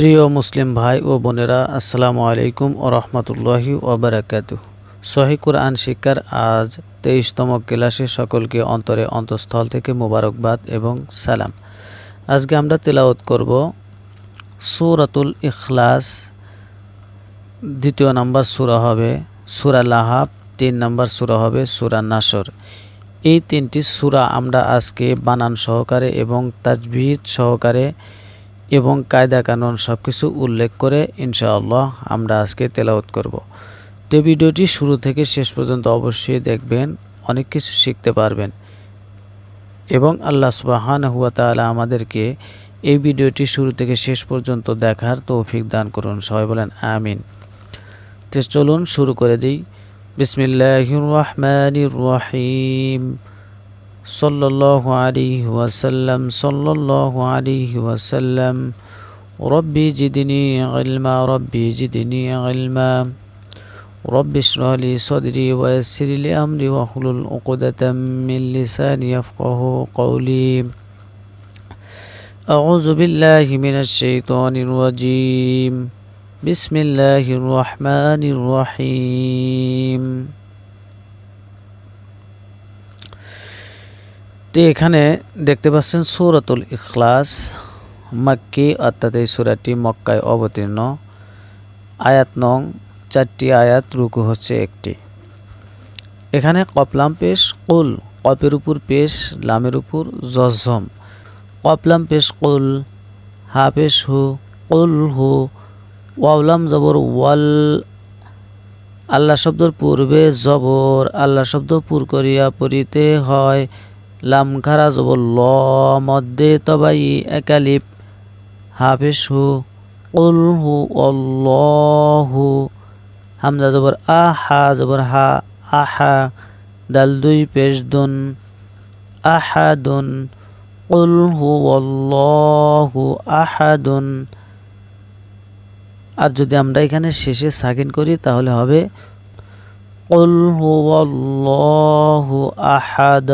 প্রিয় মুসলিম ভাই ও বোনেরা, আসসালামু আলাইকুম ও রহমতুল্লাহি ওয়া বারাকাতুহু। সহিহ কুরআন শিক্ষার আজ 23তম ক্লাসে সকলকে অন্তরে অন্তঃস্থল থেকে মোবারকবাদ এবং সালাম। আজকে আমরা তেলাওয়াত করব সূরাতুল ইখলাস। 2 নম্বর সূরা হবে সূরা লাহাব, 3 নম্বর সূরা হবে সূরা নাসর। এই 3টি সূরা আমরা আজকে বানান সহকারে এবং তাজবিদ সহকারে এবং কায়দা কানুন সব কিছু উল্লেখ করে ইনশাআল্লাহ আমরা আজকে তেলাওয়াত করব। তো ভিডিওটি শুরু থেকে শেষ পর্যন্ত অবশ্যই দেখবেন, অনেক কিছু শিখতে পারবেন এবং আল্লাহ সুবহানাহু ওয়া তাআলা আমাদেরকে এই ভিডিওটি শুরু থেকে শেষ পর্যন্ত দেখার তৌফিক দান করুন। সবাই বলেন আমিন। তো চলুন শুরু করে দিই। বিসমিল্লাহির রহমানির রহিম। সাল্লাল্লাহু আলাইহি ওয়াসাল্লাম সাল্লাল্লাহু আলাইহি ওয়াসাল্লাম। রব্বি জিদনি ইলমা রব্বি জিদনি ইলমা রব্বি ইশরাহ লি সাদরি ওয়া ইয়াসসির লি আমরি ওয়াহলুল উকদাতাম মিন লিসানি ইয়াফকাহু কওলি। আউযু বিল্লাহি মিনাশ শাইতানির রাজীম। বিসমিল্লাহির রহমানির রহিম। তো এখানে দেখতে পাচ্ছেন সূরাতুল ইখলাস মাক্কি, অর্থাৎ এই সূরাটি মক্কায় অবতীর্ণ। আয়াত নং 4টি আয়াত, রুকু হচ্ছে 1টি। এখানে কপলাম পেশ কুল, কপের উপর পেশ, লামের উপর জজম। কপলাম পেশ কুল, হা পেশ হু, কুল হু। ওয়াওলাম জবর ওয়াল, আল্লাহ শব্দের পূর্বে জবর, আল্লাহ শব্দ পুর করিয়া পড়িতে হয়। লাম খারা জবর ল, মধ্যে তবাই একালিপ, হাফেশ হু, কুল হু আল্লাহু। হামজা জবর আহা জবর হা, আহা। দাল 2 পেশ দুন, আহাদুন। কুল হু আল্লাহু আহাদুন। আর যদি আমরা এখানে শেষে সাকিন করি তাহলে হবে কুল হু আল্লাহু আহাদ।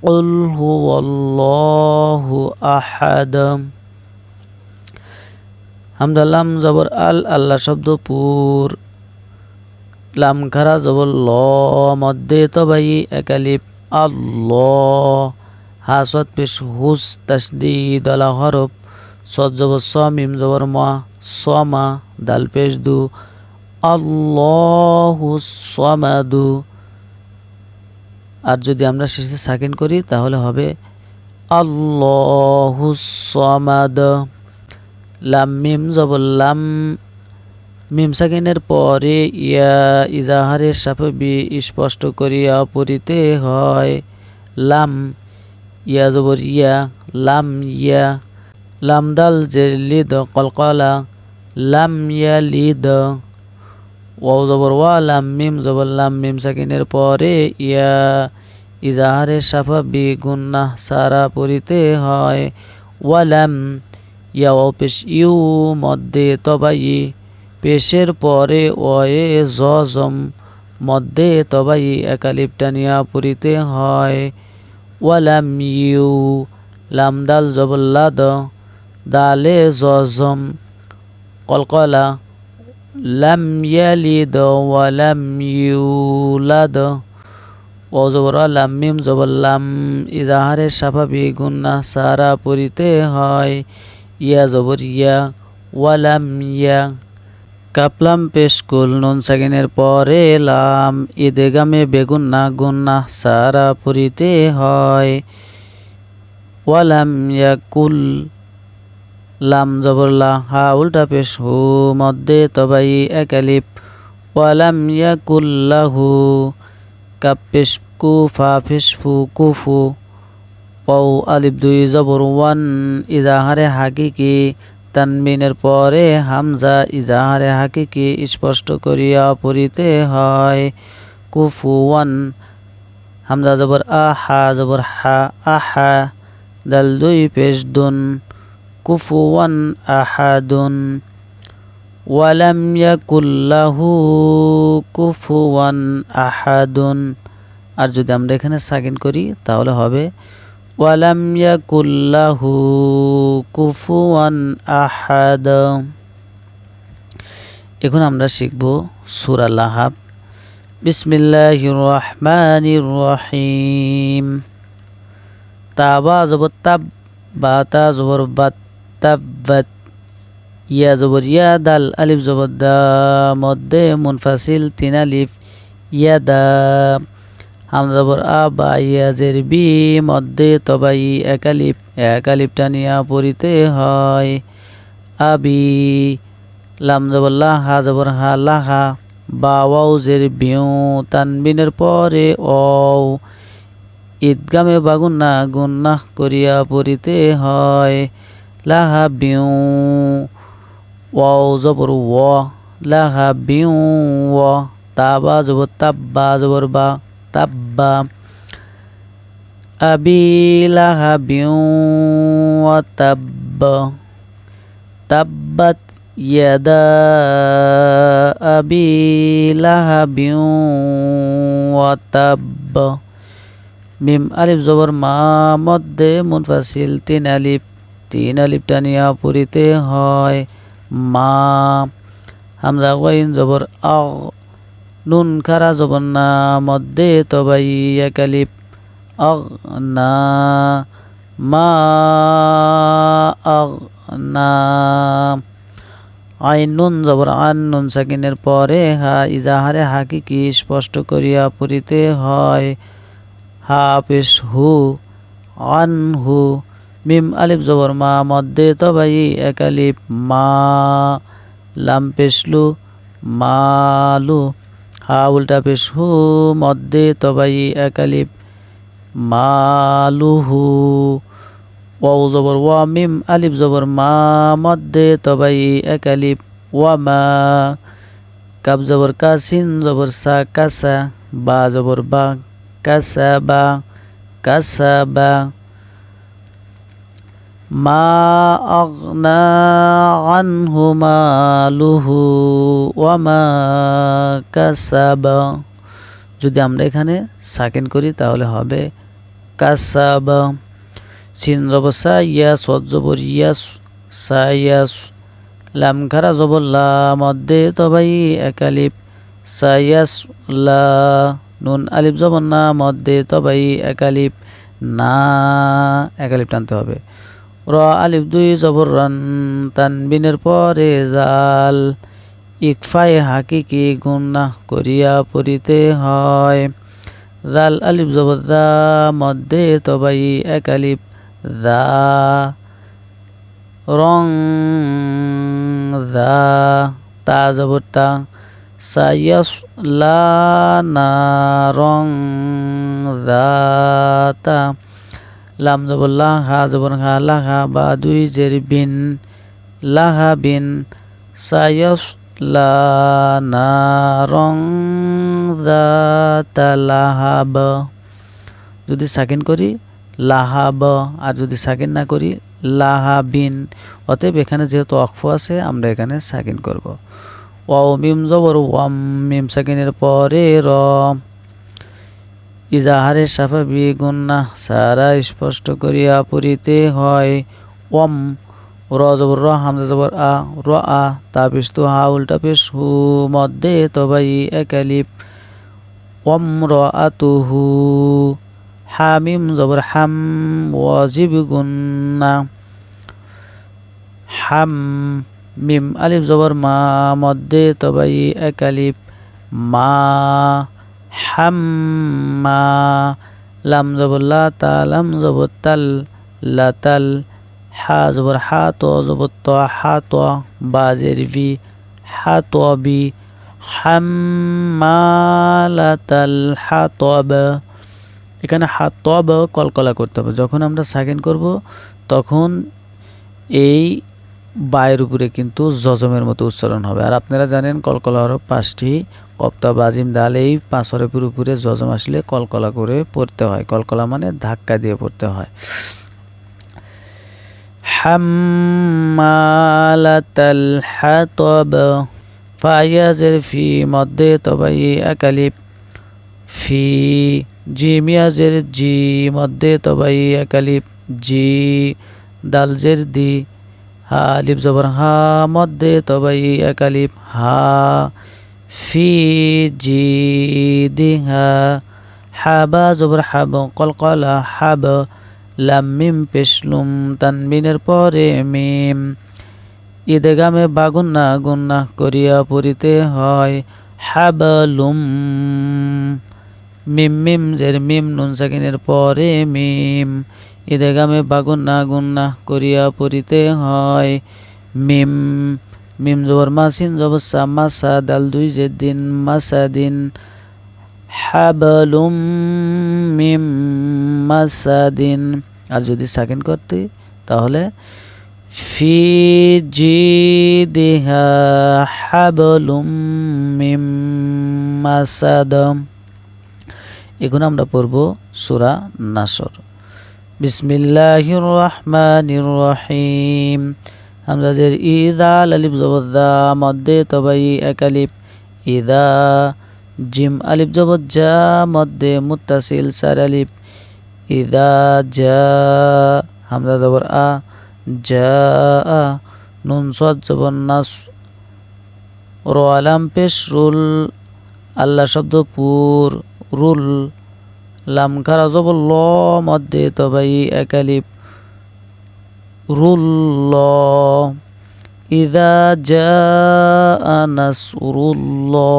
কুল হু আল্লাহু আহাদ। হামজা লাম জবর আল, আল্লাহ শব্দ পুর, লাম খারা জবর ল, মধ্যে তবাই একালিপ, আল্লাহ। হা সদ পেশ হুস, তাসদীদ আলা হরফ, সদ জবর স, মিম জবর মা, সমা। দাল পেশ দু, আল্লাহু সামাদু। আর যদি আমরা শেষে সাকিন করি তাহলে হবে আল্লাহু সামাদ। লাম মিম জবর লাম, মিম সাকিনের পরে ইয়া ইজাহারের সাথে বি স্পষ্ট করিয়া পড়িতে হয়। লাম, ইয়া জবর ইয়া, লাম ইয়া। লাম দাল জেলিদ কলকলা, লাম ইয়ালিদ। ওয়াও জবর ওয়া, লাম মিম জবর লাম, মিম সাকিনের পরে ইয়া ইজাহারের সাফা বি গুন্নাহ সারা পড়িতে হয়। ওয়ালাম, ইয়া ওয়াও পেশ ইউ, মধ্যে তবাই, পেশের পরে ওয়ে জজম, মধ্যে তবাই একালিপ টানিয়া পড়িতে হয়। ওয়ালাম ইউ। লাম দাল জবর লাদ, দালে জজম, কলকলা, লাম ইয়ালিদ ওয়ালাম ইউলাদ। ওয়াও জবর লাম মিম জবর লাম, ইজাহারের সাফাবি গুন্নাহ সারা পড়িতে হয়। ইয়া জবর ইয়া, ওয়ালাম ইয়া। কাপলাম পেশ কুল, নুন সাকিনের পরে লাম, ইদগামে বেগুন্না, গুন্নাহ সারা পড়িতে হয়। ওয়ালাম ইয়াকুল। লাম জবর লা, হা উল্টা পেশ হু, মধ্যে তবাই একালিপ, ওয়ালাম ইয়াকুল্লাহু। কাপ পেশ কু, ফা পেশ ফু, কুফু। ওয়াও আলিফ 2 জবর ওয়ান, ইজাহারে হাকিকি, তানবিনের পরে হামজা, ইজাহারে হাকিকি স্পষ্ট করিয়া পড়িতে হয়। কুফুওয়ান। হামজা জবর আহা জবর হা, আহা। দাল 2 পেশ দুন, কুফুওয়ান আহাদুন। ওয়ালাম ইয়াকুল্লাহু কুফুওয়ান আহাদুন। আর যদি আমরা এখানে সাকিন করি তাহলে হবে ওয়ালাম ইয়াকুল্লাহু কুফুয়ান আহাদ। এখন আমরা শিখব সূরা লাহাব। বিসমিল্লাহির রহমানির রহিম। তাবা জবর তাব, বা তা জবর বাত, তাব্বাত। ইয়া জবর ইয়া, দাল আলিফ জবর দা, মধ্যে মুনফাসিল 3 আলিফ, ইয়াদা। হামজা জবর আ, বা ইয়া জের বি, মধ্যে তবাই 1 আলিফ, 1 আলিফ টানিয়া পড়িতে হয়, আবি। লাম জবর লা, হা জবর হা, লাহা। বা ওয়াও জের বিউ, তানবিনের পরে অও, ঈদগামে বা গুন্নাহ করিয়া পড়িতে হয়, লাহা বিউ। ওয়াও জবর ওয়া, লাহা বিউ ওয়া। তাবা জবর তাব্বা জবর বা, তাব্বা। আবি লাহা বিউ ওয়া তাব্বা, তাব্বাত ইয়াদা আবি লাহাবিউ ওয়া তাব্ব। মিম আলিফ জবর মা, মধ্যে মুনফাসিল 3 আলিফ, 3 আলিফ টানিয়া পড়িতে হয়, মা। হামজা গাইন জবর আগ, নুন খারা জবর না, মধ্যে তবাই 1 আলিফ, আগনা। মা আগনা। আইন নুন জবর আন, নুন সাকিনের পরে হা, ইজাহারে হাকিকি স্পষ্ট করিয়া পড়িতে হয়, হা পেশ হু, আনহু। মিম আলিফ জবর মা, মধ্যে তবাই 1 আলিফ, মা। লাম পেশলু, মালু। হা উল্টা পেশ হু, মধ্যে তবাই 1 আলিফ, মালুহু। ওয়াও জবর ওয়া, মিম আলিফ জবর মা, মধ্যে তবাই 1 আলিফ, ওয়ামা। কাব জবর কা, সিন জবর সা, কাসা। বা জবর বা, কাসাবা, কাসাবা। মা আগনা আনহু মালুহু ওয়ামা কাসাবা। যদি আমরা এখানে সাকিন করি তাহলে হবে কাসাবা। সিন জবর সা, ইয়া সদ জবর ইয়াস, সায়াস। লাম খারা জবর লা, মধ্যে তবাই 1 আলিফ, সায়াস লা। নুন আলিফ জবর না, মধ্যে তবাই 1 আলিফ, না। 1 আলিফ টানতে হবে। র আলিফ 2 জবর রান, তানবিনের পরে জাল, ইকফায়ে হাকিকি গুন্নাহ করিয়া পড়িতে হয়, জাল আলিফ জবর দা, মধ্যে তবাই 1 আলিফ, দা। রং দা, তা জবর তা, সায়াসলা নারং যাতা। লাম জবর লা, হা জবর হা, লাহা। বা 2 জের বিন, লাহা বিন। সায়াসলা নারং যাতা লাহাব। যদি সাকিন করি লাহাব, আর যদি সাকিন না করি লাহাবিন। অতএব এখানে যেহেতু অক্ফ আছে আমরা এখানে সাকিন করব। ওয়াও মিম জবর ওয়াম, মিম সাকিনের পরে র, ইজাহারে সাফাবি গুন্নাহ সারা স্পষ্ট করিয়া পড়িতে হয়, ওয়াম। র জবর র, হামজা জবর আ, র আ। তা পেশ তু, হা উল্টা পেশ হু, মধ্যে তবাই 1 আলিফ, ওয়াম র আতুহু। হামিম জবর হাম, ওয়াজিব গুন্না, হাম। মিম আলিফ জবর মা, মধ্যে তবাই 1 আলিফ, মা। হাম্মা। লাম জবর লা, তা লাম জবর তাল, লাতাল। হা জবর হা, তো জবর ত, হা ত। বা জের বি, হা ত বি। হাম্মালাতাল হাতব। এখানে হাতব কলকলা করতে হবে। যখন আমরা সাকিন করব তখন এই বায়ের উপরে কিন্তু জজমের মতো উচ্চারণ হবে। আর আপনারা জানেন কলকলা হরফ 5টি, কপ্তা, বাজিম, দাল। এই 5 হরফের উপরে জজম আসলে কলকলা করে পড়তে হয়। কলকলা মানে ধাক্কা দিয়ে পড়তে হয়। হাম্মালাতাল হাতব। ফায়াজের ফি, মধ্যে তবাই 1 আলিফ, ফি। জিমিয়াজের জি মধ্যে তবাই এক আলিফ জি, দালজের দি, হা আলিফ জবর হা মধ্যে তবাই এক আলিফ হা, ফি জি দি হা, হাবা জবর হাব কলকলা হাব, লাম মিম পেশলুম তানবিনের পরে মিম, ঈদগামে বাগুন্না গুন্না করিয়া পড়িতে হয় হাবলুম, মিম মিম জের মিম নুন সাকিনের পরে মিম, ঈদগামে বাগুন্না গুন্না করিয়া পড়িতে হয় মিম, মিম জবর মাসিন জবর সা মাসা দাল দুই জের দিন মাসাদিন, হাবলুম মিম মাসাদিন। আর যদি সাকিন করতে তাহলে ফি জিদিহা হাবলুম মিম মাসাদ। এখন আমরা পড়ব সূরা নাসর। বিসমিল্লাহির রহমানির রহিম। হামজাজের ইদা আলিফ জবর দা মধ্যে তবাই এক আলিফ ইদা, জিম আলিফ জবর জা মধ্যে মুত্তাসিল চার আলিফ ইদা জা, হামজা জবর আ জা, নুন সাদ জবর নাস, র আলাম পেশ রুল, আল্লাহ শব্দ পুর রুল, লাম খারা জবর ল মধ্যে তবাই এক আলিফ রুল, ইদা জাআ নাসরুল্লাহ।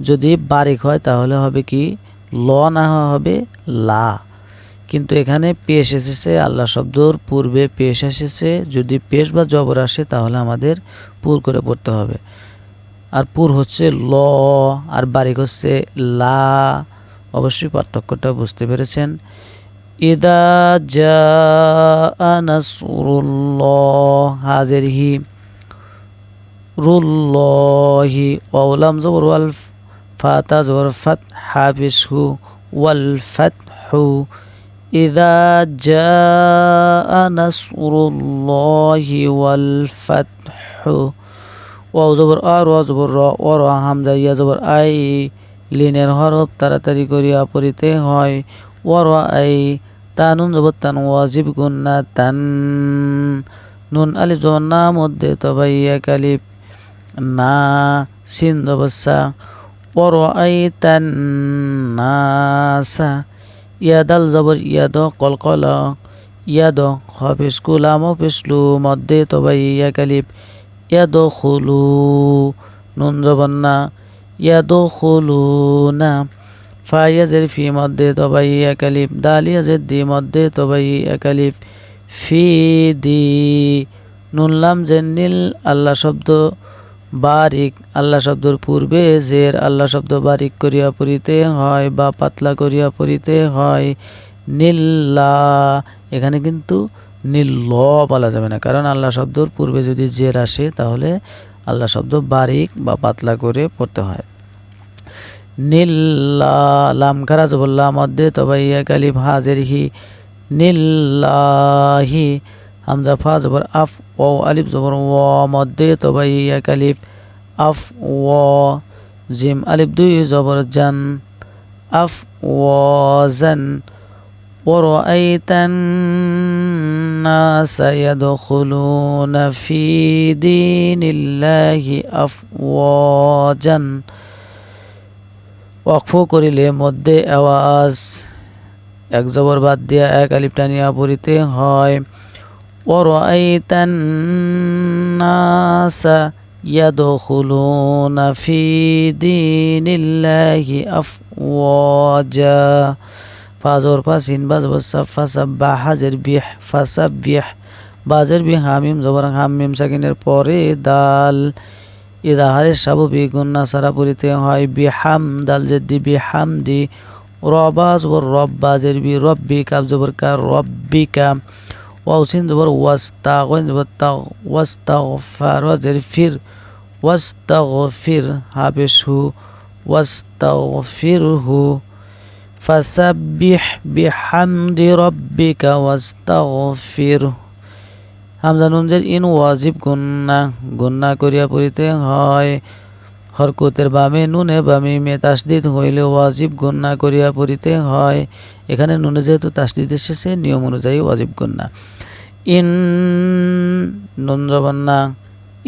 যদি বারিক হয় তাহলে হবে কি ল না হবে লা, কিন্তু এখানে পেশ এসেছে, আল্লাহ শব্দর পূর্বে পেশ এসেছে। যদি পেশ বা জবর আসে তাহলে আমাদের পুর করে পড়তে হবে। আর পুর হচ্ছে ল আর বারিক হচ্ছে লা। অবশ্যই পার্থক্যটা বুঝতে পেরেছেন। ইদা জাআ নাসরুল্লাহ, হাজের হি রুল্লাহি, ওয়ালাম জবর ওয়াল, ফাতা জবর ফাত, হাফিজ হু ওয়াল ফাতহু, ইদা জাআ নাসরুল্লাহি ওয়াল ফাতহু, ওয়াও জবর আর ওয়া জবর র, ও র হামজা ইয়া জবর আই, লিনের হরফ তাড়াতাড়ি করিয়া পড়িতে হয় ওর আই, তানুন জবর তান ওয়াজিব গুন্না তান, নুন আলিফ জবর না মধ্যে তবাই এক আলিফ না, সিন জবর সা, ওর আই তান নাসা, ইয়াদাল জবর ইয়াদ কলকলা ইয়াদ, হফিস কুলাম পেশলু মধ্যে তবাই এক আলিফ ইয়াদ খুলু, নুন জবর না ইয়াদ খুলু না, ফাইয়াজের ফি মধ্যে তবাই এক আলিফ, দালিয়াজের দি মধ্যে তবাই এক আলিফ ফি দি, নুন লাম জের নীল, আল্লাহ শব্দ বারিক, আল্লাহ শব্দর পূর্বে জের, আল্লাহ শব্দ বারিক করিয়া পড়িতে হয় বা পাতলা করিয়া পড়িতে হয় নীল্লা। এখানে কিন্তু নীল বলা যাবে না, কারণ আল্লাহ শব্দর পূর্বে যদি জের আসে তাহলে আল্লাহ শব্দ বারিক বা পাতলা করে পড়তে হয়। নীল্লা, লাম খারা জবল্লা মধ্যে তবাই এক আলিফ, হাজের হি নীল্লাহি, হামজা ফা জবর আফ, ও আলিফ জবর ও মধ্যে তবাই এক আলিফ আফ ও, জিম আলিফ দুই জবর জান আফ ও জান, ورأيت الناس يدخلون في دين الله أفواجا। ওয়াকফ করিলে মধ্যে আওয়াজ এক জবর বাদ দিয়া এক আলিফ টানিয়া পড়িতে হয় ورأيت الناس يدخلون في دين الله أفواجا। ফাজর ফাসিন বাজবর সাফা সাব্বা হাজের বিহ ফাসাব্বিহ, বাজের বি হামিম জবর হাম মিম সাকিনের পরে দাল, ইদাহারের স্বাভাবিক গুন্না সারা পড়িতে হয় বিহাম, দাল জেদ্দি বিহামদি, রবা জবর রব, বাজের বি রব্বি, কাব জবর কা রব্বিকা, ওয়াউসিন জবর ওয়াস্তা, গইন জবর তা ওয়াস্তাগফার, ওয়াজের ফির ওয়াস্তাগফির, হাবিসহু ওয়াস্তাগফিরহু, ফাসাব্বিহ বিহামদি রব্বিকা ওয়াস্তাগফিরহু। হামজা নুন জের ইন ওয়াজিব গুন্না করিয়া পড়িতে হয় হরকতের বামে নুনে বামে মে তাসদিদ হইলে ওয়াজিব গুন্না করিয়া পড়িতে হয়। এখানে নুনে যেহেতু তাসদিদ এসেছে নিয়ম অনুযায়ী ওয়াজিব গুন্না। ইন নুন জবর না,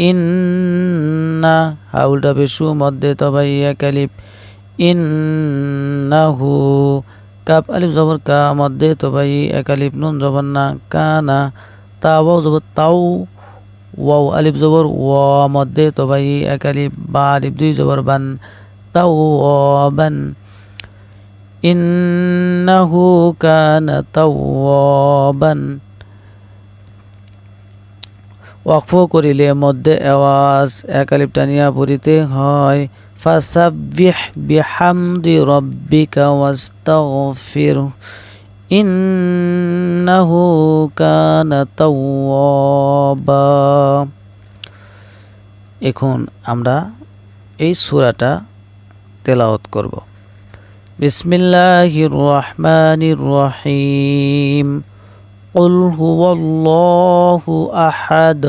ইন্না হা উল্টা পেশু মধ্যে তবাই এক আলিফ, ইন্নাহু কাপ আলিফ জবর কা মধ্যে তবাই এক আলিফ নুন জবর না, কানা তা ওয়াও জবর তাও, ওয়াও আলিফ জবর ওয়া মধ্যে তবাই এক আলিফ, বা আলিফ দুই জবর বান, তাও বান, ইন্নাহু কানা তাওয়াবান। ওয়াকফ করিলে মধ্যে আওয়াজ এক আলিফ টানিয়া পড়িতে হয়। ফাসাব্বিহ বিহামদি রাব্বিকা ওয়াস্তাগফির ইন্নাহু কানা তাওয়াবা। এখন আমরা এই সূরাটা তেলাওয়াত করব। বিসমিল্লাহির রহমানির রহিম। قل هو الله أحد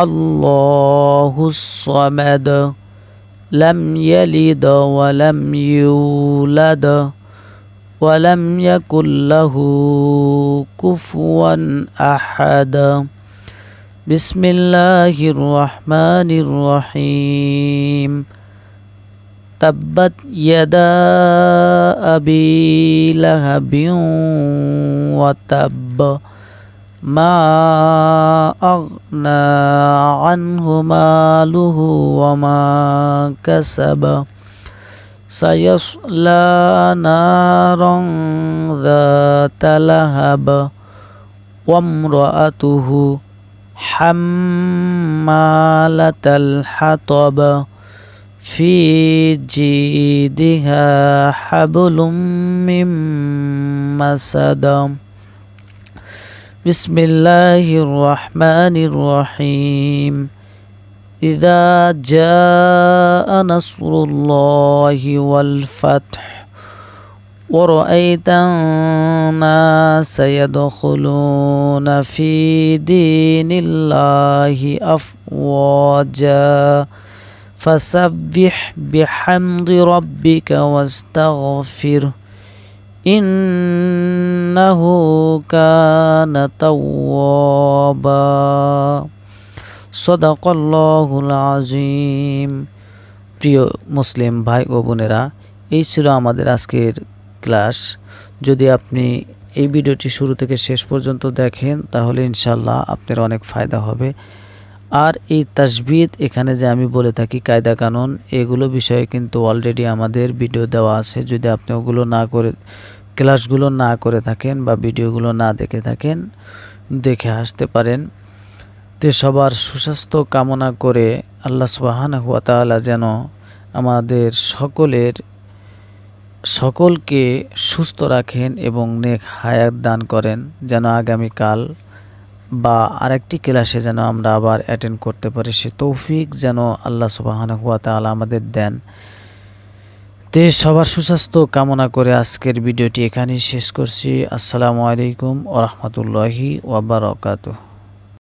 الله الصمد لم يلد ولم يولد ولم يكن له كفوا أحد بسم الله الرحمن الرحيم تبت يدا أبي لهب وتب ما أغنى عنه ماله وما كسب سيصلى نارا ذات لهب وامرأته حمالة الحطب في جيدها حبل من مسد بسم الله الرحمن الرحيم إذا جاء نصر الله والفتح ورأيت الناس يدخلون في دين الله أفواجا فسبح بحمد ربك واستغفره إنه كان توابا صدق الله العظيم। প্রিয় মুসলিম ভাই ও বোনেরা, এই ছিল আমাদের আজকের ক্লাস। যদি আপনি এই ভিডিওটি শুরু থেকে শেষ পর্যন্ত দেখেন তাহলে ইনশাল্লাহ আপনার অনেক ফায়দা হবে। আর এই তাসবিদ এখানে যে আমি বলে থাকি কায়দা কানুন, এগুলো বিষয়ে কিন্তু অলরেডি আমাদের ভিডিও দেওয়া আছে। যদি আপনি ওগুলো না করে ক্লাসগুলো না করে থাকেন বা ভিডিওগুলো না দেখে থাকেন, দেখে আসতে পারেন। তে সবার সুস্বাস্থ্য কামনা করে আল্লাহ সুবহানাহু ওয়া তাআলা যেন আমাদের সকলকে সুস্থ রাখেন এবং নেক হায়াত দান করেন, যেন আগামীকাল বা আরেকটি ক্লাসে যেন আমরা আবার অ্যাটেন্ড করতে পারি। সে তৌফিক যেন আল্লাহ সুবহানাহু ওয়া তাআলা আমাদের দেন। তে সবার সুস্বাস্থ্য কামনা করে আজকের ভিডিওটি এখানেই শেষ করছি। আসসালামু আলাইকুম ওয়া রাহমাতুল্লাহি ওয়া বারাকাতুহু।